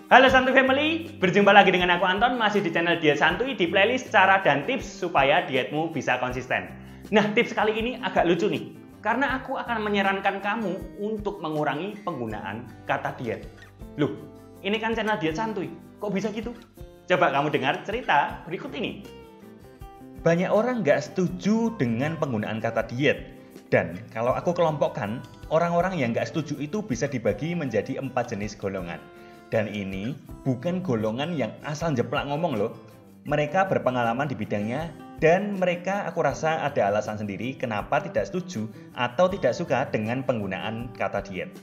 Halo Santuy Family, berjumpa lagi dengan aku Anton, masih di channel Diet Santuy di playlist cara dan tips supaya dietmu bisa konsisten. Nah, tips kali ini agak lucu nih, karena aku akan menyarankan kamu untuk mengurangi penggunaan kata diet. Loh, ini kan channel Diet Santuy, kok bisa gitu? Coba kamu dengar cerita berikut ini. Banyak orang nggak setuju dengan penggunaan kata diet. Dan kalau aku kelompokkan, orang-orang yang nggak setuju itu bisa dibagi menjadi 4 jenis golongan. Dan ini bukan golongan yang asal jeplak ngomong loh. Mereka berpengalaman di bidangnya dan mereka aku rasa ada alasan sendiri kenapa tidak setuju atau tidak suka dengan penggunaan kata diet.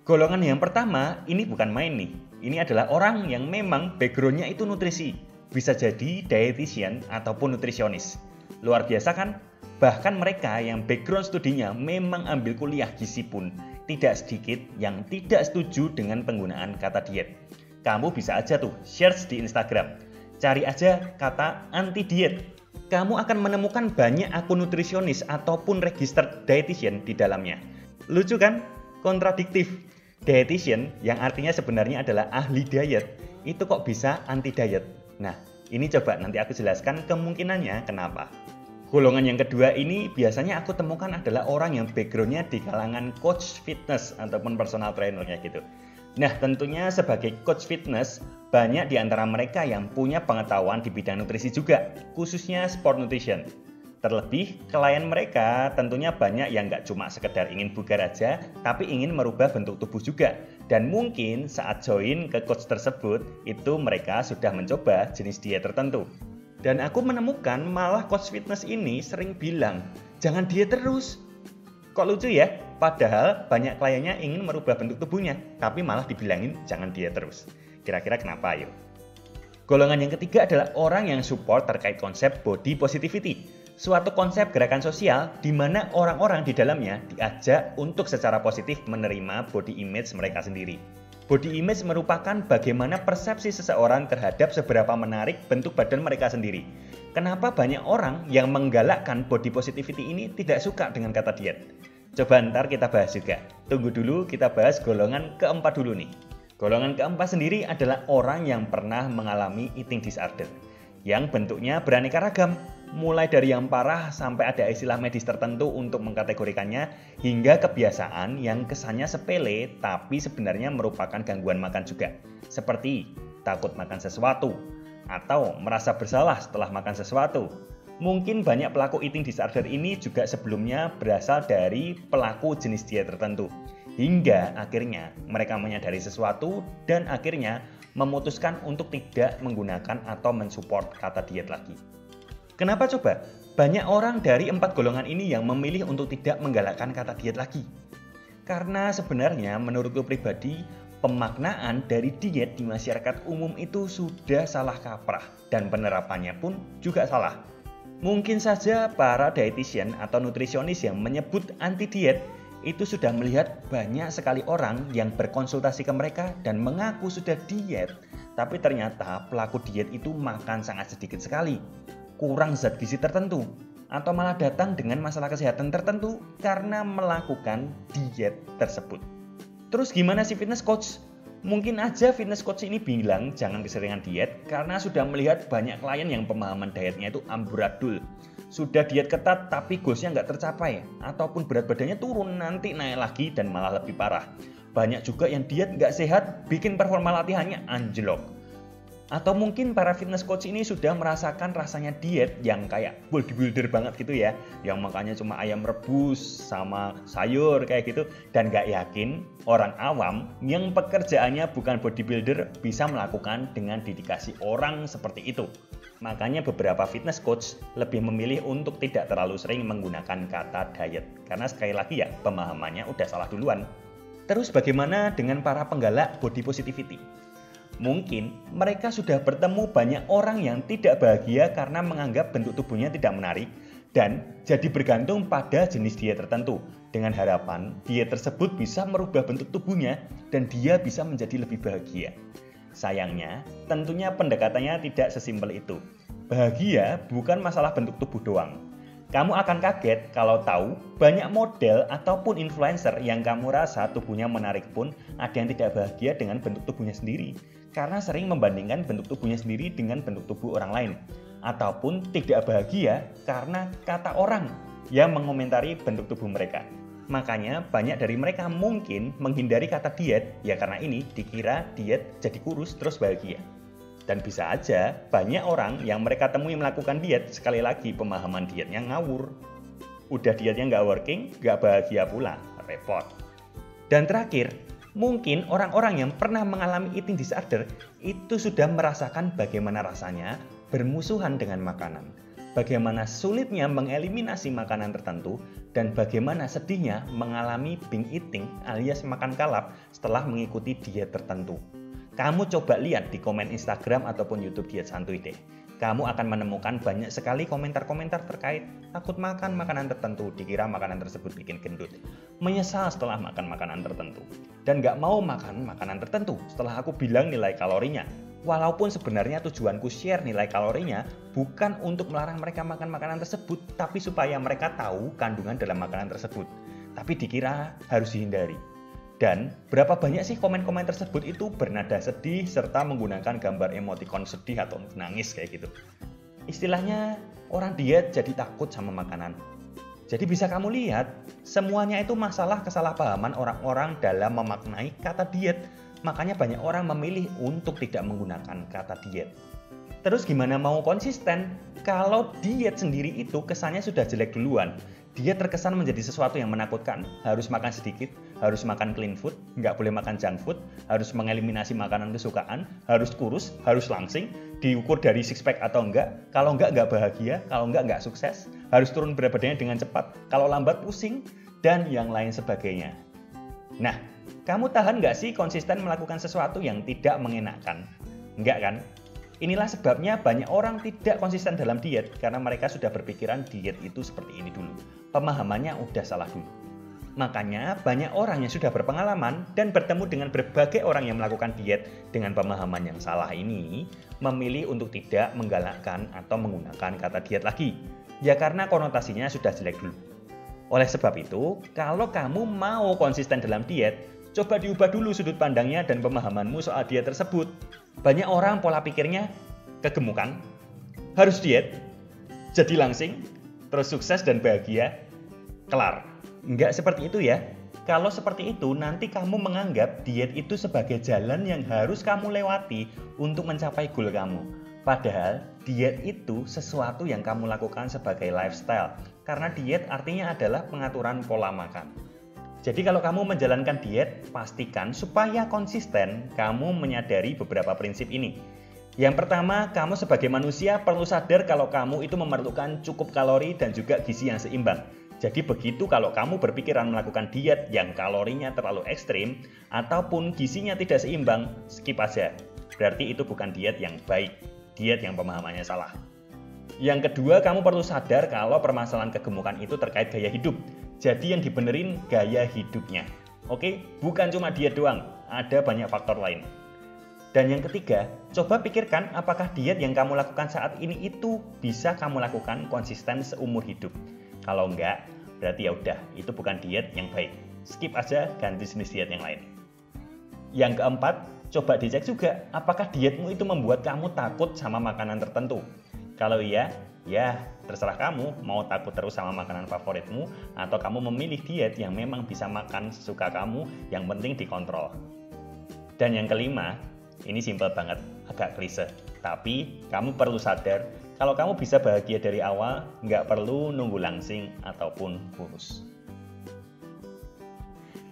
Golongan yang pertama ini bukan main nih. Ini adalah orang yang memang backgroundnya itu nutrisi. Bisa jadi dietitian ataupun nutrisionis. Luar biasa kan? Bahkan mereka yang background studinya memang ambil kuliah gizi pun tidak sedikit yang tidak setuju dengan penggunaan kata diet. Kamu bisa aja tuh search di Instagram, cari aja kata anti diet. Kamu akan menemukan banyak akun nutrisionis ataupun registered dietitian di dalamnya. Lucu kan? Kontradiktif. Dietitian yang artinya sebenarnya adalah ahli diet, itu kok bisa anti diet? Nah, ini coba nanti aku jelaskan kemungkinannya kenapa. Golongan yang kedua ini biasanya aku temukan adalah orang yang backgroundnya di kalangan coach fitness ataupun personal trainernya gitu. Nah, tentunya sebagai coach fitness, banyak di antara mereka yang punya pengetahuan di bidang nutrisi juga, khususnya sport nutrition. Terlebih, klien mereka tentunya banyak yang nggak cuma sekedar ingin bugar aja, tapi ingin merubah bentuk tubuh juga. Dan mungkin saat join ke coach tersebut, itu mereka sudah mencoba jenis diet tertentu. Dan aku menemukan malah coach fitness ini sering bilang, jangan diet terus. Kok lucu ya? Padahal banyak kliennya ingin merubah bentuk tubuhnya, tapi malah dibilangin jangan diet terus. Kira-kira kenapa ayo? Golongan yang ketiga adalah orang yang support terkait konsep body positivity. Suatu konsep gerakan sosial di mana orang-orang di dalamnya diajak untuk secara positif menerima body image mereka sendiri. Body image merupakan bagaimana persepsi seseorang terhadap seberapa menarik bentuk badan mereka sendiri. Kenapa banyak orang yang menggalakkan body positivity ini tidak suka dengan kata diet? Coba ntar kita bahas juga. Tunggu dulu, kita bahas golongan keempat dulu nih. Golongan keempat sendiri adalah orang yang pernah mengalami eating disorder, yang bentuknya beraneka ragam, mulai dari yang parah sampai ada istilah medis tertentu untuk mengkategorikannya, hingga kebiasaan yang kesannya sepele tapi sebenarnya merupakan gangguan makan juga, seperti takut makan sesuatu atau merasa bersalah setelah makan sesuatu. Mungkin banyak pelaku eating disorder ini juga sebelumnya berasal dari pelaku jenis diet tertentu, hingga akhirnya mereka menyadari sesuatu dan akhirnya memutuskan untuk tidak menggunakan atau mensupport kata diet lagi. Kenapa coba? Banyak orang dari 4 golongan ini yang memilih untuk tidak menggalakkan kata diet lagi. Karena sebenarnya menurutku pribadi, pemaknaan dari diet di masyarakat umum itu sudah salah kaprah dan penerapannya pun juga salah. Mungkin saja para dietitian atau nutrisionis yang menyebut anti diet itu sudah melihat banyak sekali orang yang berkonsultasi ke mereka dan mengaku sudah diet, tapi ternyata pelaku diet itu makan sangat sedikit sekali, kurang zat gizi tertentu, atau malah datang dengan masalah kesehatan tertentu karena melakukan diet tersebut. Terus gimana si fitness coach? Mungkin aja fitness coach ini bilang jangan keseringan diet karena sudah melihat banyak klien yang pemahaman dietnya itu amburadul. Sudah diet ketat tapi goalsnya nggak tercapai, ataupun berat badannya turun nanti naik lagi dan malah lebih parah. Banyak juga yang diet nggak sehat bikin performa latihannya anjlok. Atau mungkin para fitness coach ini sudah merasakan rasanya diet yang kayak bodybuilder banget gitu ya, yang makannya cuma ayam rebus sama sayur kayak gitu, dan gak yakin orang awam yang pekerjaannya bukan bodybuilder bisa melakukan dengan dedikasi orang seperti itu. Makanya beberapa fitness coach lebih memilih untuk tidak terlalu sering menggunakan kata diet, karena sekali lagi ya pemahamannya udah salah duluan. Terus bagaimana dengan para penggalak body positivity? Mungkin mereka sudah bertemu banyak orang yang tidak bahagia karena menganggap bentuk tubuhnya tidak menarik dan jadi bergantung pada jenis diet tertentu dengan harapan diet tersebut bisa merubah bentuk tubuhnya dan dia bisa menjadi lebih bahagia. Sayangnya, tentunya pendekatannya tidak sesimpel itu. Bahagia bukan masalah bentuk tubuh doang. Kamu akan kaget kalau tahu banyak model ataupun influencer yang kamu rasa tubuhnya menarik pun ada yang tidak bahagia dengan bentuk tubuhnya sendiri karena sering membandingkan bentuk tubuhnya sendiri dengan bentuk tubuh orang lain, ataupun tidak bahagia karena kata orang yang mengomentari bentuk tubuh mereka. Makanya banyak dari mereka mungkin menghindari kata diet ya karena ini dikira diet jadi kurus terus bahagia. Dan bisa aja banyak orang yang mereka temui melakukan diet, sekali lagi pemahaman dietnya ngawur. Udah dietnya nggak working, nggak bahagia pula, repot. Dan terakhir, mungkin orang-orang yang pernah mengalami eating disorder itu sudah merasakan bagaimana rasanya bermusuhan dengan makanan. Bagaimana sulitnya mengeliminasi makanan tertentu dan bagaimana sedihnya mengalami binge eating alias makan kalap setelah mengikuti diet tertentu. Kamu coba lihat di komen Instagram ataupun YouTube Diet Santuy deh. Kamu akan menemukan banyak sekali komentar-komentar terkait takut makan makanan tertentu, dikira makanan tersebut bikin gendut, menyesal setelah makan makanan tertentu, dan gak mau makan makanan tertentu setelah aku bilang nilai kalorinya. Walaupun sebenarnya tujuanku share nilai kalorinya bukan untuk melarang mereka makan makanan tersebut, tapi supaya mereka tahu kandungan dalam makanan tersebut. Tapi dikira harus dihindari. Dan berapa banyak sih komen-komen tersebut itu bernada sedih serta menggunakan gambar emoticon sedih atau nangis kayak gitu. Istilahnya orang diet jadi takut sama makanan. Jadi bisa kamu lihat, semuanya itu masalah kesalahpahaman orang-orang dalam memaknai kata diet. Makanya banyak orang memilih untuk tidak menggunakan kata diet. Terus gimana mau konsisten kalau diet sendiri itu kesannya sudah jelek duluan? Diet terkesan menjadi sesuatu yang menakutkan. Harus makan sedikit, harus makan clean food, nggak boleh makan junk food, harus mengeliminasi makanan kesukaan, harus kurus, harus langsing, diukur dari six pack atau enggak. Kalau enggak bahagia, kalau enggak sukses, harus turun berat badannya dengan cepat, kalau lambat pusing, dan yang lain sebagainya. Nah, kamu tahan nggak sih konsisten melakukan sesuatu yang tidak mengenakan? Enggak kan? Inilah sebabnya banyak orang tidak konsisten dalam diet karena mereka sudah berpikiran diet itu seperti ini dulu. Pemahamannya udah salah dulu. Makanya banyak orang yang sudah berpengalaman dan bertemu dengan berbagai orang yang melakukan diet dengan pemahaman yang salah ini memilih untuk tidak menggalakkan atau menggunakan kata diet lagi. Ya karena konotasinya sudah jelek dulu. Oleh sebab itu, kalau kamu mau konsisten dalam diet, coba diubah dulu sudut pandangnya dan pemahamanmu soal diet tersebut. Banyak orang pola pikirnya kegemukan, harus diet, jadi langsing, terus sukses dan bahagia, kelar. Enggak seperti itu ya. Kalau seperti itu, nanti kamu menganggap diet itu sebagai jalan yang harus kamu lewati untuk mencapai goal kamu. Padahal diet itu sesuatu yang kamu lakukan sebagai lifestyle. Karena diet artinya adalah pengaturan pola makan. Jadi kalau kamu menjalankan diet, pastikan supaya konsisten kamu menyadari beberapa prinsip ini. Yang pertama, kamu sebagai manusia perlu sadar kalau kamu itu memerlukan cukup kalori dan juga gizi yang seimbang. Jadi begitu kalau kamu berpikiran melakukan diet yang kalorinya terlalu ekstrim ataupun gizinya tidak seimbang, skip aja. Berarti itu bukan diet yang baik, diet yang pemahamannya salah. Yang kedua, kamu perlu sadar kalau permasalahan kegemukan itu terkait gaya hidup. Jadi yang dibenerin gaya hidupnya. Oke, bukan cuma diet doang, ada banyak faktor lain. Dan yang ketiga, coba pikirkan apakah diet yang kamu lakukan saat ini itu bisa kamu lakukan konsisten seumur hidup. Kalau enggak, berarti ya udah, itu bukan diet yang baik. Skip aja, ganti jenis diet yang lain. Yang keempat, coba dicek juga apakah dietmu itu membuat kamu takut sama makanan tertentu. Kalau iya, ya terserah kamu mau takut terus sama makanan favoritmu atau kamu memilih diet yang memang bisa makan sesuka kamu, yang penting dikontrol. Dan yang kelima, ini simpel banget, agak klise, tapi kamu perlu sadar kalau kamu bisa bahagia dari awal, nggak perlu nunggu langsing ataupun kurus.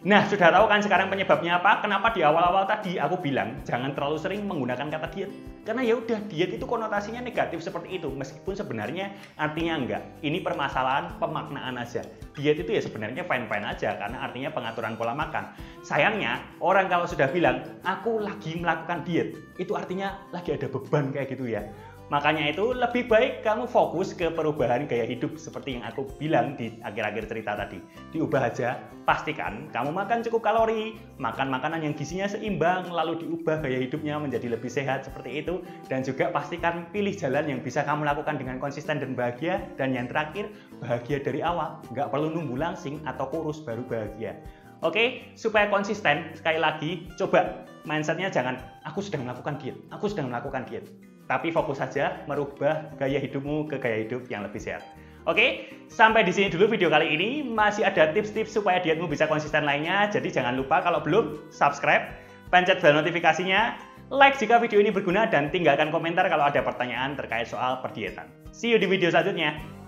Nah, sudah tahu kan sekarang penyebabnya apa? Kenapa di awal-awal tadi aku bilang jangan terlalu sering menggunakan kata diet? Karena ya udah, diet itu konotasinya negatif seperti itu, meskipun sebenarnya artinya enggak. Ini permasalahan pemaknaan aja. Diet itu ya sebenarnya fine-fine aja karena artinya pengaturan pola makan. Sayangnya, orang kalau sudah bilang aku lagi melakukan diet, itu artinya lagi ada beban kayak gitu ya. Makanya itu lebih baik kamu fokus ke perubahan gaya hidup seperti yang aku bilang di akhir-akhir cerita tadi. Diubah aja, pastikan kamu makan cukup kalori, makan makanan yang gizinya seimbang, lalu diubah gaya hidupnya menjadi lebih sehat seperti itu. Dan juga pastikan pilih jalan yang bisa kamu lakukan dengan konsisten dan bahagia. Dan yang terakhir, bahagia dari awal, nggak perlu nunggu langsing atau kurus baru bahagia. Oke, supaya konsisten, sekali lagi, coba mindsetnya jangan, aku sedang melakukan diet, aku sedang melakukan diet. Tapi fokus saja merubah gaya hidupmu ke gaya hidup yang lebih sehat. Oke, sampai di sini dulu video kali ini. Masih ada tips-tips supaya dietmu bisa konsisten lainnya. Jadi jangan lupa kalau belum, subscribe, pencet bel notifikasinya, like jika video ini berguna, dan tinggalkan komentar kalau ada pertanyaan terkait soal perdietan. See you di video selanjutnya.